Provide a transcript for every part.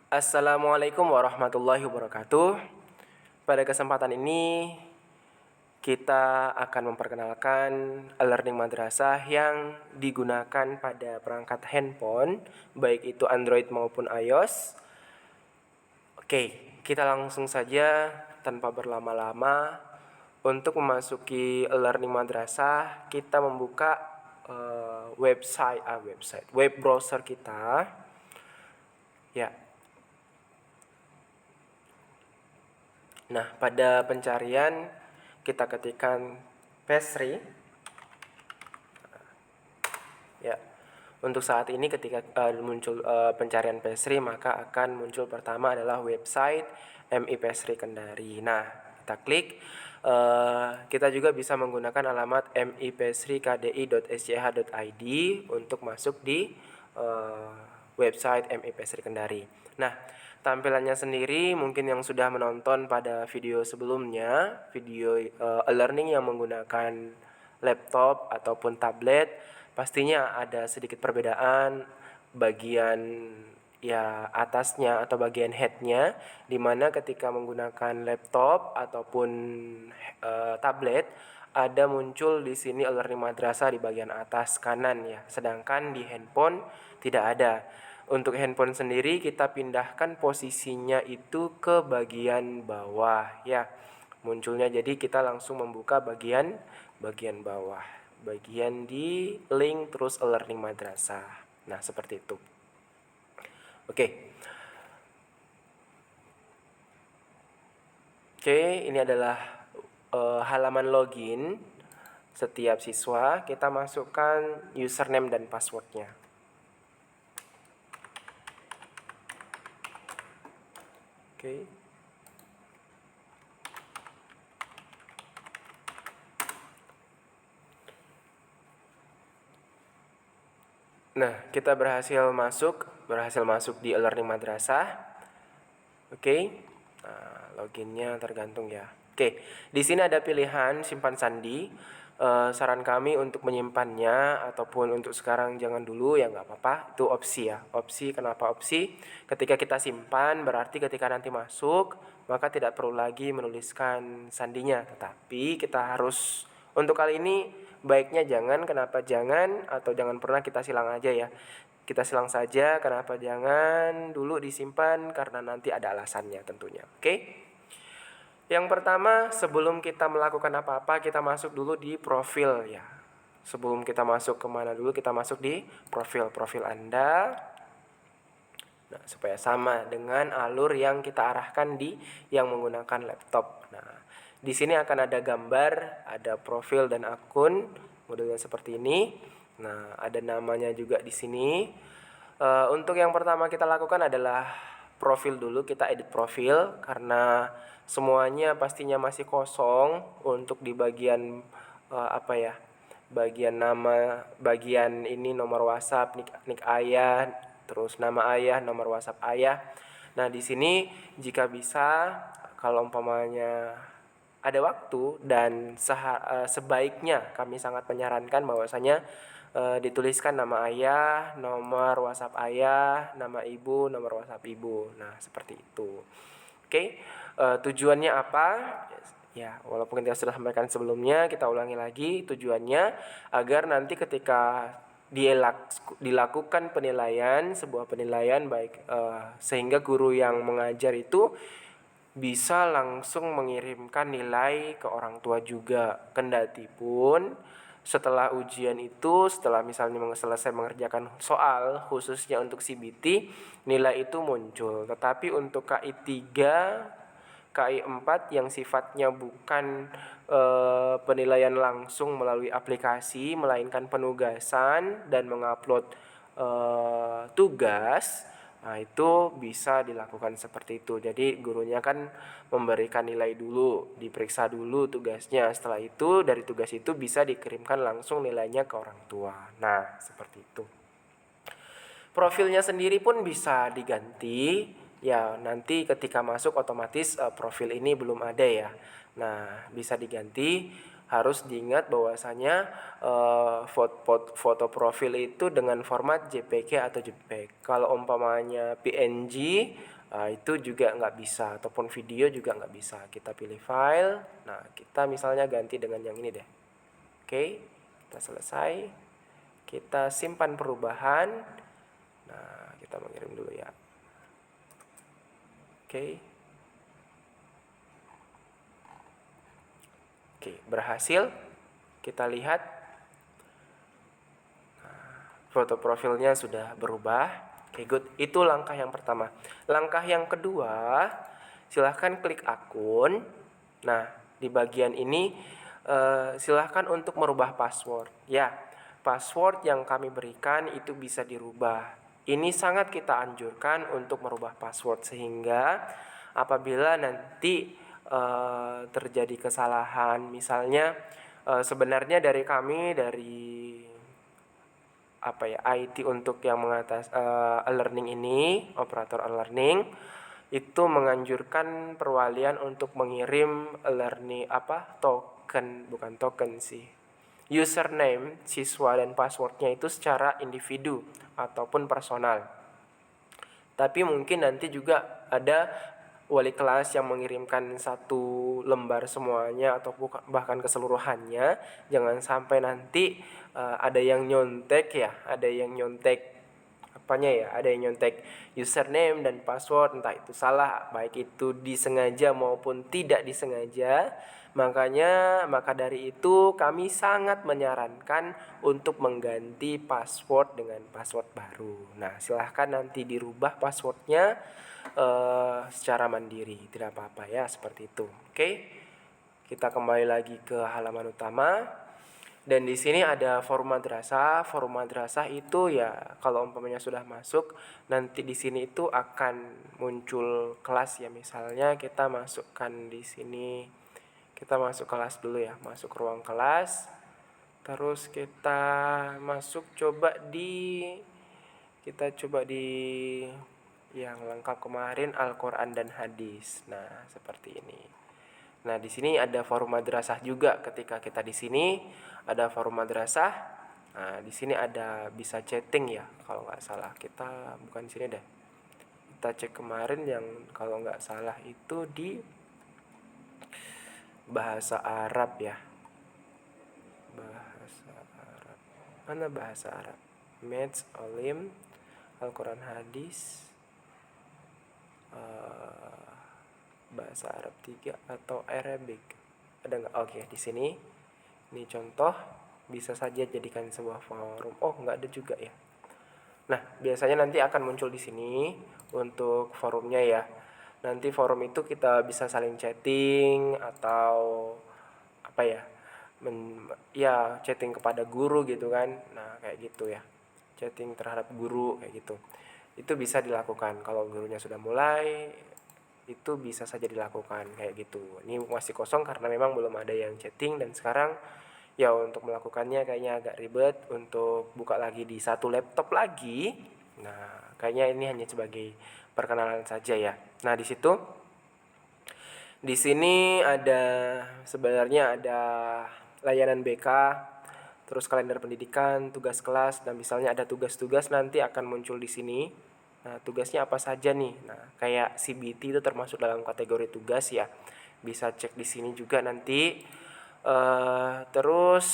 Assalamualaikum warahmatullahi wabarakatuh. Pada kesempatan ini kita akan memperkenalkan e-learning madrasah yang digunakan pada perangkat handphone, baik itu Android maupun iOS. Oke, kita langsung saja tanpa berlama-lama. Untuk memasuki e-learning madrasah, kita membuka web browser kita. Ya. Nah, pada pencarian kita ketikkan Pesri. Ya. Untuk saat ini ketika muncul pencarian Pesri, maka akan muncul pertama adalah website MI Pesri Kendari. Nah, kita klik. Kita juga bisa menggunakan alamat mipesrikdi.sch.id untuk masuk di website MI Pesri Kendari. Nah, tampilannya sendiri mungkin yang sudah menonton pada video sebelumnya, video e-learning yang menggunakan laptop ataupun tablet, pastinya ada sedikit perbedaan bagian atasnya atau bagian headnya, dimana ketika menggunakan laptop ataupun tablet ada muncul di sini e-learning madrasah di bagian atas kanan ya, sedangkan di handphone tidak ada. Untuk handphone sendiri kita pindahkan posisinya itu ke bagian bawah ya. Munculnya jadi kita langsung membuka bagian bawah. Bagian di link terus e-learning madrasah. Nah, seperti itu. Oke. Ini adalah halaman login setiap siswa. Kita masukkan username dan passwordnya. Oke. Nah, kita berhasil masuk di e-learning madrasah. Oke. Nah, loginnya tergantung ya. Oke, di sini ada pilihan simpan sandi. Saran kami untuk menyimpannya ataupun untuk sekarang jangan dulu ya nggak apa-apa, itu opsi ya. Opsi, kenapa opsi? Ketika kita simpan berarti ketika nanti masuk maka tidak perlu lagi menuliskan sandinya, tetapi kita harus untuk kali ini baiknya jangan. Kenapa jangan atau jangan pernah kita silang aja ya. Kita silang saja, kenapa jangan dulu disimpan, karena nanti ada alasannya tentunya. Oke? Yang pertama, sebelum kita melakukan apa-apa, kita masuk dulu di profil ya. Sebelum kita masuk kemana dulu, kita masuk di profil Anda. Nah, supaya sama dengan alur yang kita arahkan di yang menggunakan laptop. Nah, di sini akan ada gambar, ada profil dan akun, modelnya seperti ini. Nah, ada namanya juga di sini. Untuk yang pertama kita lakukan adalah profil dulu, kita edit profil karena semuanya pastinya masih kosong untuk di bagian bagian nama, bagian ini nomor WhatsApp, nik ayah, terus nama ayah, nomor WhatsApp ayah. Nah, di sini jika bisa kalau umpamanya ada waktu dan sebaiknya kami sangat menyarankan bahwasanya dituliskan nama ayah, nomor WhatsApp ayah, nama ibu, nomor WhatsApp ibu. Nah, seperti itu. Oke, tujuannya apa? Ya, walaupun kita sudah sampaikan sebelumnya, kita ulangi lagi tujuannya agar nanti ketika dilakukan penilaian, sebuah penilaian baik sehingga guru yang mengajar itu bisa langsung mengirimkan nilai ke orang tua juga. Kendati pun setelah ujian itu, setelah misalnya selesai mengerjakan soal khususnya untuk CBT, nilai itu muncul. Tetapi untuk KI 3, KI 4 yang sifatnya bukan penilaian langsung melalui aplikasi, melainkan penugasan dan mengupload tugas, nah itu bisa dilakukan seperti itu. Jadi gurunya kan memberikan nilai dulu, diperiksa dulu tugasnya. Setelah itu dari tugas itu bisa dikirimkan langsung nilainya ke orang tua. Nah, seperti itu. Profilnya sendiri pun bisa diganti. Ya, nanti ketika masuk otomatis profil ini belum ada ya. Nah, bisa diganti harus diingat bahwasanya foto profil itu dengan format JPG atau JPEG. Kalau umpamanya PNG itu juga nggak bisa, ataupun video juga nggak bisa. Kita pilih file, nah kita misalnya ganti dengan yang ini deh. Oke, kita selesai, kita simpan perubahan. Nah, kita mengirim dulu ya. Oke. Oke, berhasil. Kita lihat foto profilnya sudah berubah. Oke, good. Itu langkah yang pertama. Langkah yang kedua, silahkan klik akun. Nah, di bagian ini silahkan untuk merubah password. Ya, password yang kami berikan itu bisa dirubah. Ini sangat kita anjurkan untuk merubah password, sehingga apabila nanti terjadi kesalahan, misalnya sebenarnya dari kami, dari IT untuk yang e-learning ini, operator e-learning itu menganjurkan perwalian untuk mengirim e-learning bukan token sih, username siswa dan passwordnya itu secara individu ataupun personal. Tapi mungkin nanti juga ada wali kelas yang mengirimkan satu lembar semuanya atau bahkan keseluruhannya. Jangan sampai nanti ada yang nyontek ya, ada yang nyontek ada yang nyontek username dan password, entah itu salah, baik itu disengaja maupun tidak disengaja. Maka dari itu kami sangat menyarankan untuk mengganti password dengan password baru. Nah, silahkan nanti dirubah passwordnya secara mandiri, tidak apa-apa ya, seperti itu. Oke, kita kembali lagi ke halaman utama. Dan di sini ada forum madrasah. Forum madrasah itu ya kalau umpamanya sudah masuk, nanti di sini itu akan muncul kelas ya. Misalnya kita masukkan di sini, kita masuk kelas dulu ya, masuk ruang kelas. Terus kita coba di yang lengkap kemarin, Al-Qur'an dan hadis. Nah, seperti ini. Nah, di sini ada forum madrasah juga. Ketika kita di sini ada forum madrasah. Nah, di sini ada bisa chatting ya, kalau nggak salah. Kita bukan di sini deh. Kita cek kemarin yang kalau nggak salah itu di bahasa Arab ya. Bahasa Arab. Mana bahasa Arab? Maths, Olim, Al-Qur'an, hadis, bahasa Arab 3 atau Arabic. Ada nggak? Oke, di sini. Ini contoh, bisa saja jadikan sebuah forum. Oh, nggak ada juga ya. Nah, biasanya nanti akan muncul di sini untuk forumnya ya. Nanti forum itu kita bisa saling chatting atau chatting kepada guru gitu kan. Nah, kayak gitu ya. Chatting terhadap guru kayak gitu. Itu bisa dilakukan kalau gurunya sudah mulai, itu bisa saja dilakukan kayak gitu. Ini masih kosong karena memang belum ada yang chatting, dan sekarang ya untuk melakukannya kayaknya agak ribet untuk buka lagi di satu laptop lagi. Nah, kayaknya ini hanya sebagai perkenalan saja ya. Nah, di sini sebenarnya ada layanan BK, terus kalender pendidikan, tugas kelas, dan misalnya ada tugas-tugas nanti akan muncul di sini. Nah, tugasnya apa saja nih? Nah, kayak CBT itu termasuk dalam kategori tugas ya. Bisa cek di sini juga nanti. Terus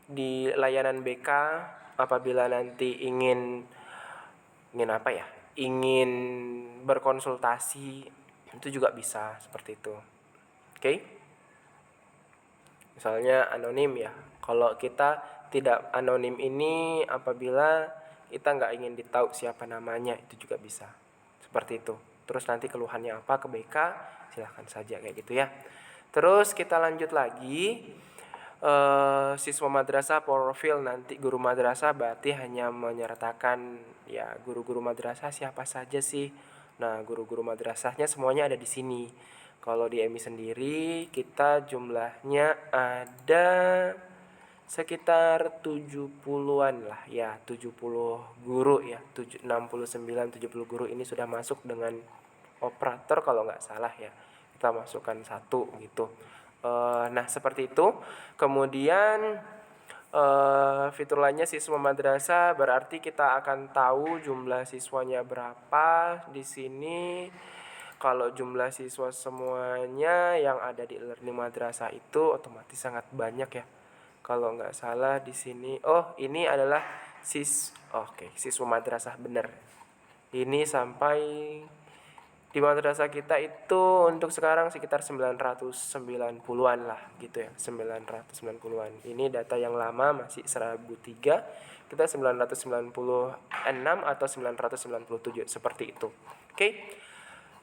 di layanan BK, apabila nanti ingin ingin berkonsultasi, itu juga bisa seperti itu. Oke? Misalnya anonim ya. Kalau kita tidak anonim ini apabila kita nggak ingin ditahu siapa namanya, itu juga bisa seperti itu. Terus nanti keluhannya apa ke BK, silahkan saja kayak gitu ya. Terus kita lanjut lagi. Siswa madrasah profil, nanti guru madrasah berarti hanya menyertakan ya guru-guru madrasah siapa saja sih. Nah, guru-guru madrasahnya semuanya ada di sini. Kalau di EMI sendiri kita jumlahnya ada sekitar 70-an lah ya, 70 guru ya, 69 70 guru ini sudah masuk dengan operator kalau nggak salah ya. Kita masukkan satu gitu. Nah, seperti itu. Kemudian fitur lainnya siswa madrasah, berarti kita akan tahu jumlah siswanya berapa di sini. Kalau jumlah siswa semuanya yang ada di e-learning madrasah itu otomatis sangat banyak ya. Kalau nggak salah di sini, ini adalah siswa madrasah bener. Ini sampai di madrasah kita itu untuk sekarang sekitar 990-an lah gitu ya, 990-an. Ini data yang lama masih 1003, kita 996 atau 997 seperti itu. Oke.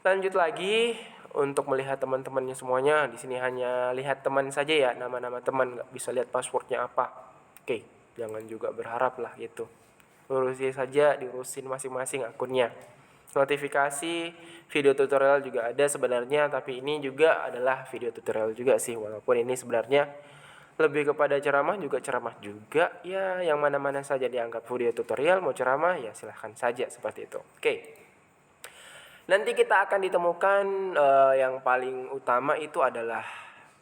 Lanjut lagi untuk melihat teman-temannya semuanya. Di sini hanya lihat teman saja ya, nama-nama teman, nggak bisa lihat passwordnya apa. Oke, jangan juga berharap lah gitu. Urusin saja, diurusin masing-masing akunnya. Notifikasi video tutorial juga ada sebenarnya, tapi ini juga adalah video tutorial juga sih, walaupun ini sebenarnya lebih kepada ceramah juga ya, yang mana-mana saja dianggap video tutorial, mau ceramah ya silahkan saja seperti itu. Oke. Nanti kita akan ditemukan yang paling utama itu adalah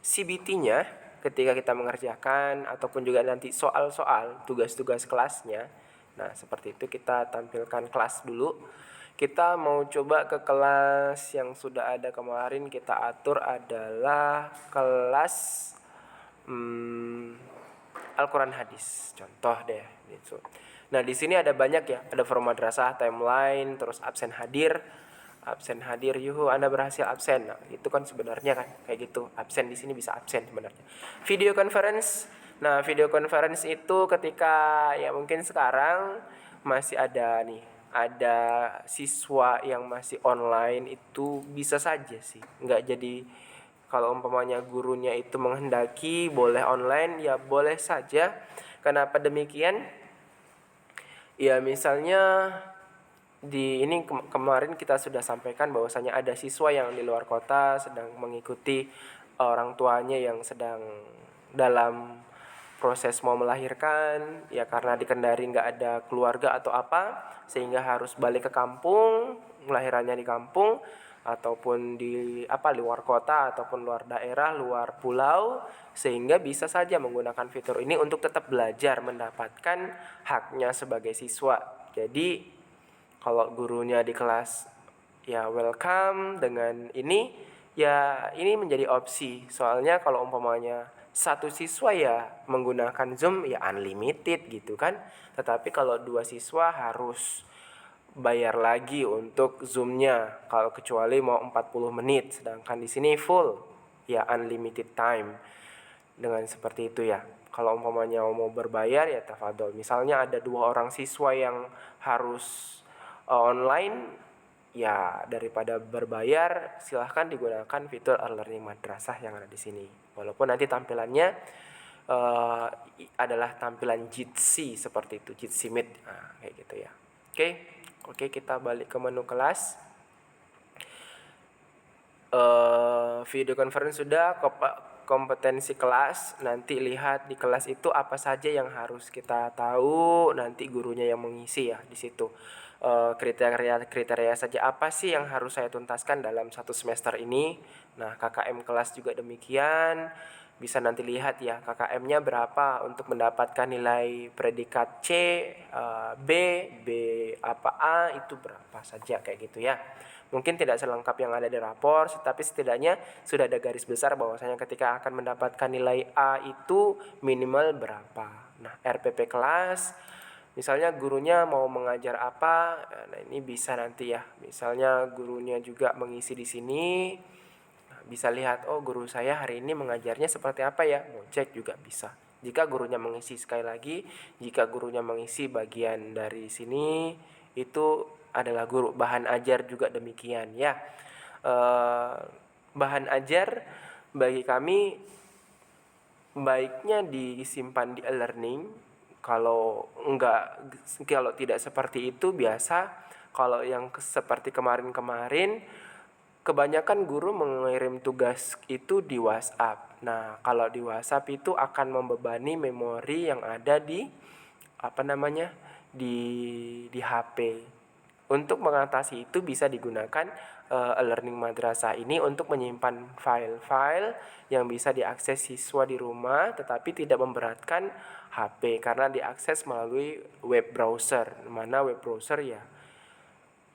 CBT-nya ketika kita mengerjakan, ataupun juga nanti soal-soal tugas-tugas kelasnya. Nah, seperti itu kita tampilkan kelas dulu. Kita mau coba ke kelas yang sudah ada kemarin, kita atur adalah kelas Al-Quran hadis. Contoh deh gitu. Nah, di sini ada banyak ya, ada forum madrasah, timeline, terus absen hadir, yuhu Anda berhasil absen. Nah, itu kan sebenarnya kan kayak gitu. Absen di sini bisa absen sebenarnya. Video conference. Nah, video conference itu ketika ya mungkin sekarang masih ada siswa yang masih online, itu bisa saja sih. Enggak jadi, kalau umpamanya gurunya itu menghendaki boleh online, ya boleh saja. Kenapa demikian? Ya misalnya kemarin kita sudah sampaikan bahwasanya ada siswa yang di luar kota sedang mengikuti orang tuanya yang sedang dalam proses mau melahirkan, ya karena di Kendari nggak ada keluarga atau apa, sehingga harus balik ke kampung, melahirannya di kampung ataupun di luar kota ataupun luar daerah, luar pulau, sehingga bisa saja menggunakan fitur ini untuk tetap belajar, mendapatkan haknya sebagai siswa. Jadi kalau gurunya di kelas ya welcome dengan ini, ya ini menjadi opsi. Soalnya kalau umpamanya satu siswa ya menggunakan Zoom ya unlimited gitu kan. Tetapi kalau 2 siswa harus bayar lagi untuk Zoom-nya, kalau kecuali mau 40 menit, sedangkan di sini full ya unlimited time. Dengan seperti itu ya. Kalau umpamanya mau berbayar ya tafadhol. Misalnya ada 2 orang siswa yang harus online, ya daripada berbayar silahkan digunakan fitur e-learning madrasah yang ada di sini. Walaupun nanti tampilannya adalah tampilan Jitsi seperti itu, Jitsi Meet, kayak gitu ya. Oke, kita balik ke menu kelas. Video conference sudah, kompetensi kelas. Nanti lihat di kelas itu apa saja yang harus kita tahu, nanti gurunya yang mengisi ya di situ. Kriteria saja apa sih yang harus saya tuntaskan dalam 1 semester ini. Nah, KKM kelas juga demikian. Bisa nanti lihat ya KKM-nya berapa untuk mendapatkan nilai predikat C, B A itu berapa saja kayak gitu ya. Mungkin tidak selengkap yang ada di rapor, tapi setidaknya sudah ada garis besar bahwasanya ketika akan mendapatkan nilai A itu minimal berapa. Nah, RPP kelas, misalnya gurunya mau mengajar apa, nah ini bisa nanti ya. Misalnya gurunya juga mengisi di sini, bisa lihat, guru saya hari ini mengajarnya seperti apa ya, mau cek juga bisa. Jika gurunya mengisi, sekali lagi, jika gurunya mengisi bagian dari sini, itu adalah guru. Bahan ajar juga demikian ya. Bahan ajar bagi kami baiknya disimpan di e-learning. Kalau tidak seperti itu, biasa kalau yang seperti kemarin-kemarin kebanyakan guru mengirim tugas itu di WhatsApp. Nah, kalau di WhatsApp itu akan membebani memori yang ada di di HP. Untuk mengatasi itu bisa digunakan e-learning madrasah ini untuk menyimpan file-file yang bisa diakses siswa di rumah tetapi tidak memberatkan HP karena diakses melalui web browser. Mana web browser ya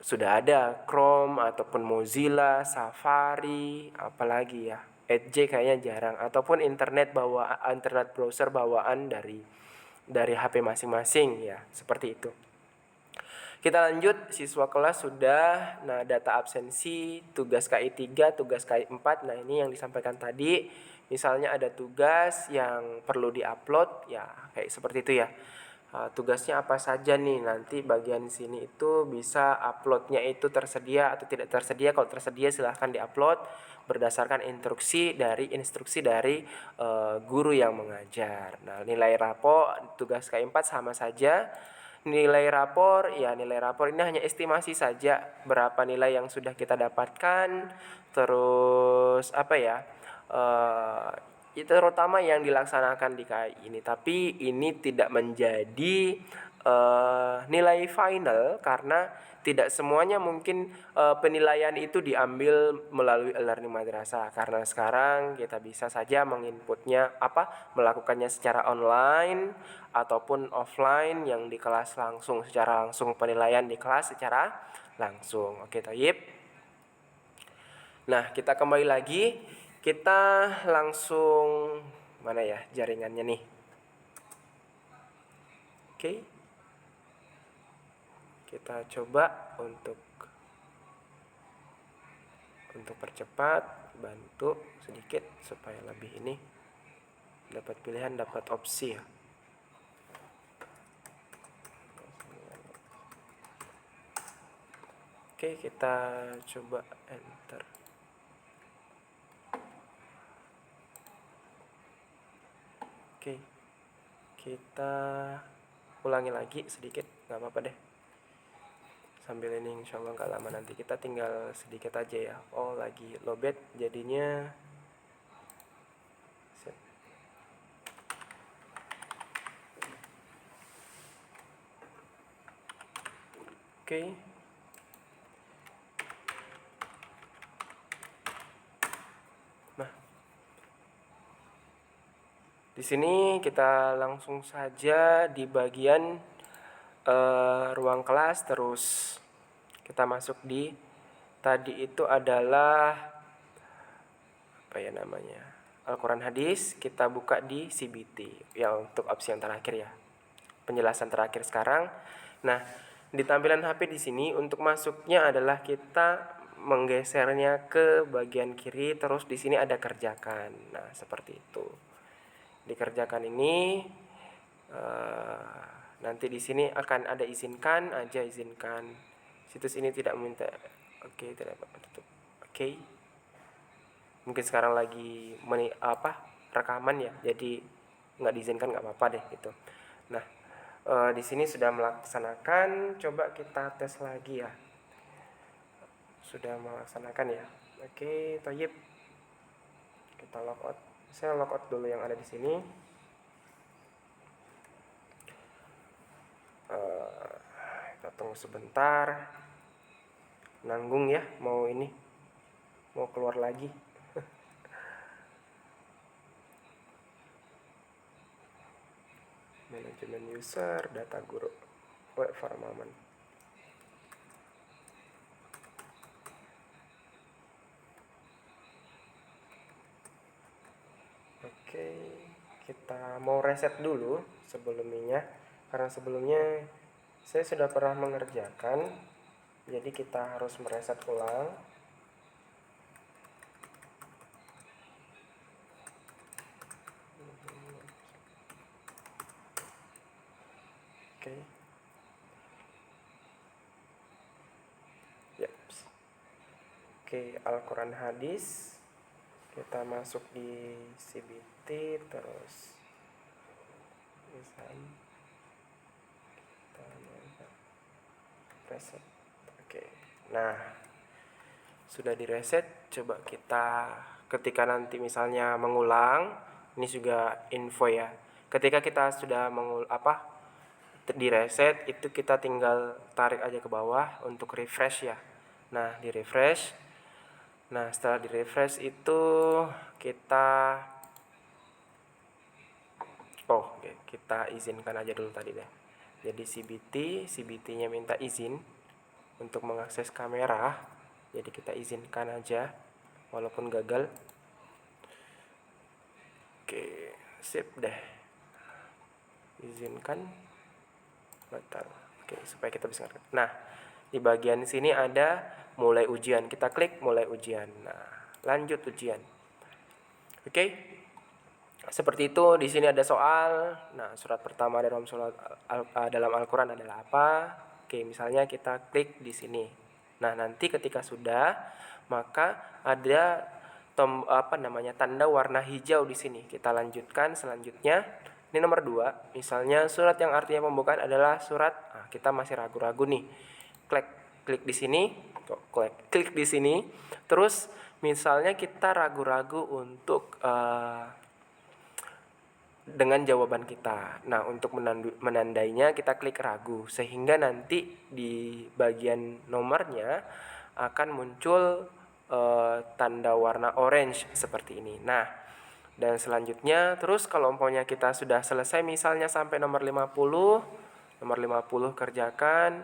sudah ada Chrome ataupun Mozilla, Safari, apalagi ya Edge kayaknya jarang, ataupun internet browser bawaan dari HP masing-masing ya, seperti itu. Kita lanjut, siswa kelas sudah. Nah, data absensi, tugas KI 3, tugas KI 4. Nah, ini yang disampaikan tadi. Misalnya ada tugas yang perlu diupload, ya kayak seperti itu ya. Tugasnya apa saja nih? Nanti bagian sini itu bisa uploadnya itu tersedia atau tidak tersedia. Kalau tersedia silahkan diupload berdasarkan instruksi dari guru yang mengajar. Nah, nilai rapor tugas KI 4 sama saja. Nilai rapor ini hanya estimasi saja berapa nilai yang sudah kita dapatkan, terus apa ya, itu terutama yang dilaksanakan di KI ini. Tapi ini tidak menjadi nilai final karena tidak semuanya mungkin penilaian itu diambil melalui e-learning madrasah, karena sekarang kita bisa saja menginputnya melakukannya secara online ataupun offline yang di kelas secara langsung, penilaian di kelas secara langsung. Oke, Thayyib. Nah, kita kembali lagi, kita langsung mana ya jaringannya nih. Oke. Kita coba untuk percepat, bantu sedikit supaya lebih ini dapat pilihan, dapat opsi ya. Oke, kita coba enter. Oke, kita ulangi lagi sedikit, nggak apa-apa deh. Sambil ini insya Allah nggak lama, nanti kita tinggal sedikit aja ya. Oh, lagi lowbat jadinya. Oke. Nah, di sini kita langsung saja di bagian ruang kelas, terus kita masuk di tadi itu adalah apa ya namanya, Al-Quran hadis. Kita buka di CBT ya untuk opsi yang terakhir ya, penjelasan terakhir sekarang. Nah, di tampilan HP di sini untuk masuknya adalah kita menggesernya ke bagian kiri, terus di sini ada kerjakan. Nah, seperti itu. Dikerjakan ini nanti di sini akan ada izinkan aja, izinkan. Situs ini tidak meminta. Oke, tidak apa-apa, tutup. Oke. Mungkin sekarang lagi rekaman ya, jadi nggak diizinkan, nggak apa-apa deh gitu. Nah, di sini sudah melaksanakan, coba kita tes lagi ya. Sudah melaksanakan ya. Oke, Thayyib. Kita logout. Saya logout dulu yang ada di sini. Kita tunggu sebentar. Nanggung ya, mau keluar lagi. Manajemen user, data guru, web farmaman. Oke, kita mau reset dulu sebelumnya, karena sebelumnya saya sudah pernah mengerjakan, jadi kita harus mereset ulang. Oke. Yep. Oke, Al-Quran hadis. Kita masuk di CBT, terus misalnya kita reset. Oke. Nah, sudah di reset. Coba kita ketika nanti misalnya mengulang, ini juga info ya. Ketika kita sudah di reset, itu kita tinggal tarik aja ke bawah untuk refresh ya. Nah, di refresh. Nah, setelah di refresh itu kita kita izinkan aja dulu tadi deh. Jadi CBT-nya minta izin untuk mengakses kamera. Jadi kita izinkan aja walaupun gagal. Oke, sip deh. Izinkan. Batal. Oke, supaya kita bisa ngerti. Nah, di bagian sini ada mulai ujian. Kita klik mulai ujian. Nah, lanjut ujian. Oke. Seperti itu, di sini ada soal. Nah, surat pertama dalam dalam Al-Qur'an adalah apa? Oke, misalnya kita klik di sini. Nah, nanti ketika sudah, maka ada tanda warna hijau di sini. Kita lanjutkan selanjutnya. Ini nomor 2. Misalnya surat yang artinya pembukaan adalah surat, kita masih ragu-ragu nih. Klik di sini, klik di sini. Terus misalnya kita ragu-ragu untuk dengan jawaban kita. Nah, untuk menandainya kita klik ragu, sehingga nanti di bagian nomornya akan muncul tanda warna orange seperti ini. Nah, dan selanjutnya terus kalau umpamanya kita sudah selesai misalnya sampai nomor 50 kerjakan,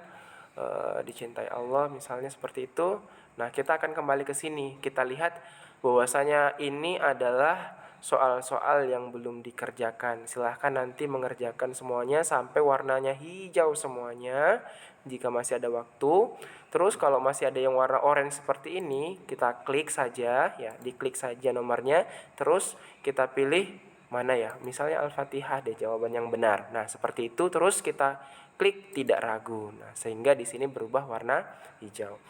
dicintai Allah misalnya seperti itu. Nah, kita akan kembali ke sini. Kita lihat bahwasanya ini adalah soal-soal yang belum dikerjakan. Silahkan nanti mengerjakan semuanya sampai warnanya hijau semuanya jika masih ada waktu. Terus kalau masih ada yang warna orange seperti ini, kita klik saja ya, diklik saja nomornya. Terus kita pilih mana ya, misalnya Al-Fatihah deh jawaban yang benar. Nah, seperti itu. Terus kita klik tidak ragu. Nah, sehingga di sini berubah warna hijau.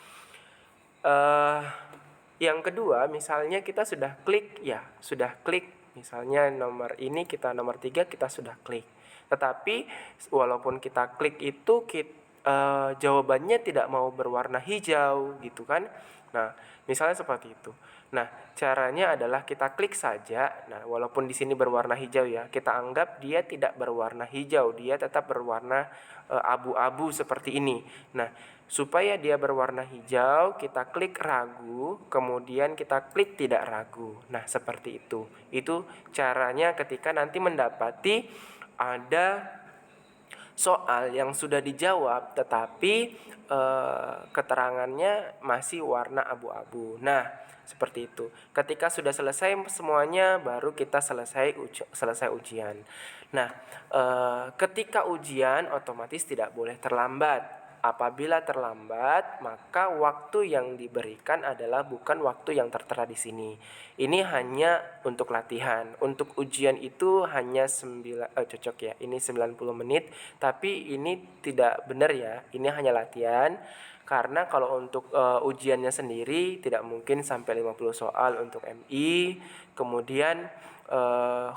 Yang kedua, misalnya kita sudah klik misalnya nomor ini, kita nomor 3 kita sudah klik. Tetapi walaupun kita klik itu jawabannya tidak mau berwarna hijau gitu kan. Nah, misalnya seperti itu. Nah, caranya adalah kita klik saja. Nah, walaupun di sini berwarna hijau ya, kita anggap dia tidak berwarna hijau, dia tetap berwarna abu-abu seperti ini. Nah, supaya dia berwarna hijau, kita klik ragu, kemudian kita klik tidak ragu. Nah, seperti itu. Itu caranya ketika nanti mendapati ada soal yang sudah dijawab tetapi keterangannya masih warna abu-abu. Nah, seperti itu. Ketika sudah selesai semuanya, baru kita selesai ujian. Nah, ketika ujian otomatis tidak boleh terlambat. Apabila terlambat, maka waktu yang diberikan adalah bukan waktu yang tertera di sini. Ini hanya untuk latihan. Untuk ujian itu hanya cocok ya. Ini 90 menit, tapi ini tidak benar ya. Ini hanya latihan. Karena kalau untuk ujiannya sendiri tidak mungkin sampai 50 soal untuk MI. Kemudian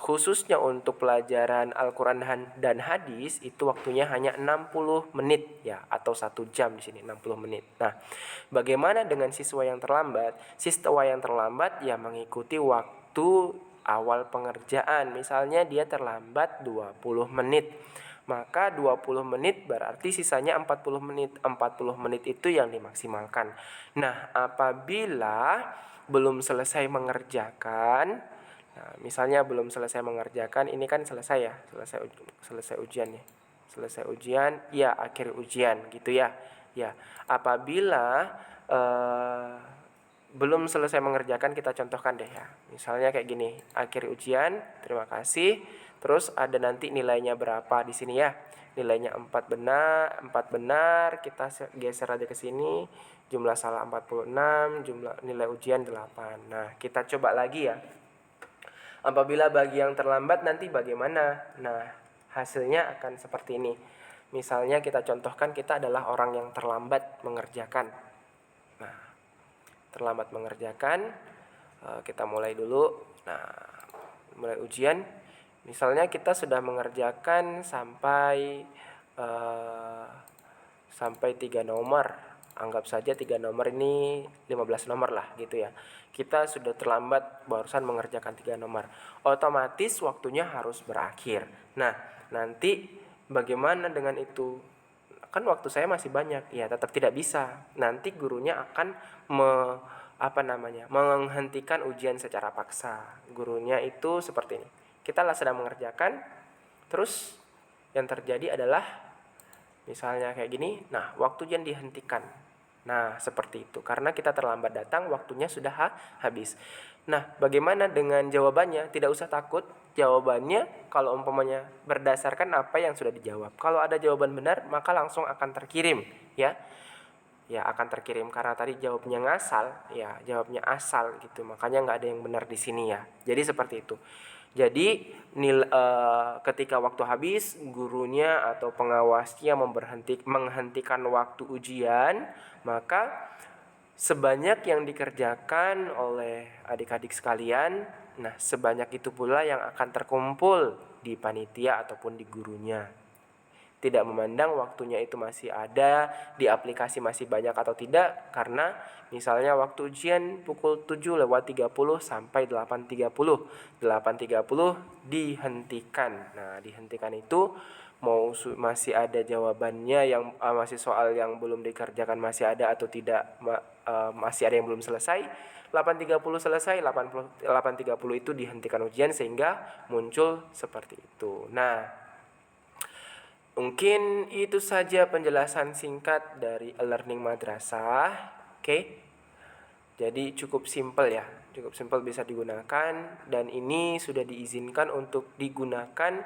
khususnya untuk pelajaran Al-Qur'an dan hadis itu waktunya hanya 60 menit ya, atau 1 jam di sini 60 menit. Nah, bagaimana dengan siswa yang terlambat? Siswa yang terlambat ya mengikuti waktu awal pengerjaan. Misalnya dia terlambat 20 menit. Maka 20 menit berarti sisanya 40 menit. 40 menit itu yang dimaksimalkan. Nah, apabila belum selesai mengerjakan, misalnya belum selesai mengerjakan, ini kan selesai ya, selesai ujian ya. Selesai ujian, ya akhir ujian gitu ya. Ya, apabila belum selesai mengerjakan, kita contohkan deh ya. Misalnya kayak gini, akhir ujian, terima kasih. Terus ada nanti nilainya berapa di sini ya. Nilainya 4 benar, kita geser aja ke sini. Jumlah salah 46, jumlah nilai ujian 8. Nah, kita coba lagi ya. Apabila bagi yang terlambat nanti bagaimana? Nah, hasilnya akan seperti ini. Misalnya kita contohkan kita adalah orang yang terlambat mengerjakan. Nah, terlambat mengerjakan, kita mulai dulu. Nah, mulai ujian. Misalnya kita sudah mengerjakan sampai 3 nomor. Anggap saja 3 nomor ini 15 nomor lah gitu ya. Kita sudah terlambat barusan mengerjakan 3 nomor. Otomatis waktunya harus berakhir. Nah, nanti Bagaimana dengan itu? Kan waktu saya masih banyak. Ya, tetap tidak bisa. Nanti gurunya akan menghentikan ujian secara paksa. Gurunya itu seperti ini. Kita lah sedang mengerjakan, terus yang terjadi adalah misalnya kayak gini, nah waktu ujian dihentikan. Nah, seperti itu. Karena kita terlambat datang, waktunya sudah habis. Nah, bagaimana dengan jawabannya? Tidak usah takut. Jawabannya kalau umpamanya berdasarkan apa yang sudah dijawab. Kalau ada jawaban benar, maka langsung akan terkirim, ya. Ya, akan terkirim karena tadi jawabnya ngasal, ya, jawabnya asal gitu. Makanya nggak ada yang benar di sini ya. Jadi seperti itu. Jadi ketika waktu habis, gurunya atau pengawasnya menghentikan waktu ujian, maka sebanyak yang dikerjakan oleh adik-adik sekalian, nah sebanyak itu pula yang akan terkumpul di panitia ataupun di gurunya. Tidak memandang waktunya itu masih ada, di aplikasi masih banyak atau tidak, karena misalnya waktu ujian pukul 7:30 sampai 8:30. 8:30 dihentikan. Nah, dihentikan itu masih ada jawabannya yang masih soal yang belum dikerjakan masih ada atau tidak, masih ada yang belum selesai. 8:30 selesai, 8:30 itu dihentikan ujian sehingga muncul seperti itu. Nah, mungkin itu saja penjelasan singkat dari e-learning madrasah. Oke. Jadi cukup simpel ya. Cukup simpel, bisa digunakan, dan ini sudah diizinkan untuk digunakan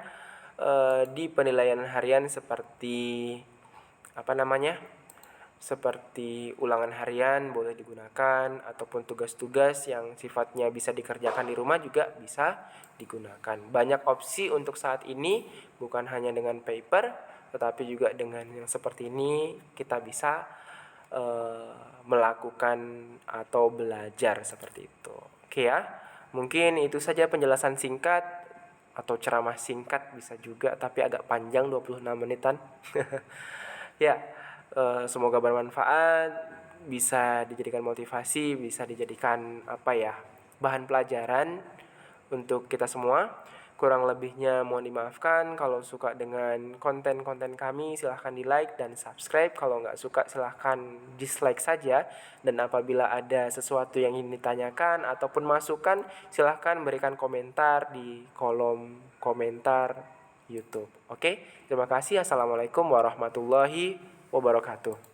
di penilaian harian seperti seperti ulangan harian boleh digunakan, ataupun tugas-tugas yang sifatnya bisa dikerjakan di rumah juga bisa digunakan. Banyak opsi untuk saat ini, bukan hanya dengan paper, tetapi juga dengan yang seperti ini kita bisa melakukan atau belajar seperti itu. Oke ya, mungkin itu saja penjelasan singkat atau ceramah singkat bisa juga, tapi agak panjang 26 menitan. Ya, semoga bermanfaat, bisa dijadikan motivasi, bisa dijadikan bahan pelajaran untuk kita semua. Kurang lebihnya mohon dimaafkan. Kalau suka dengan konten-konten kami silahkan di like dan subscribe. Kalau nggak suka silahkan dislike saja. Dan apabila ada sesuatu yang ingin ditanyakan ataupun masukan, silahkan berikan komentar di kolom komentar YouTube. Oke, terima kasih. Assalamualaikum warahmatullahi wabarakatuh.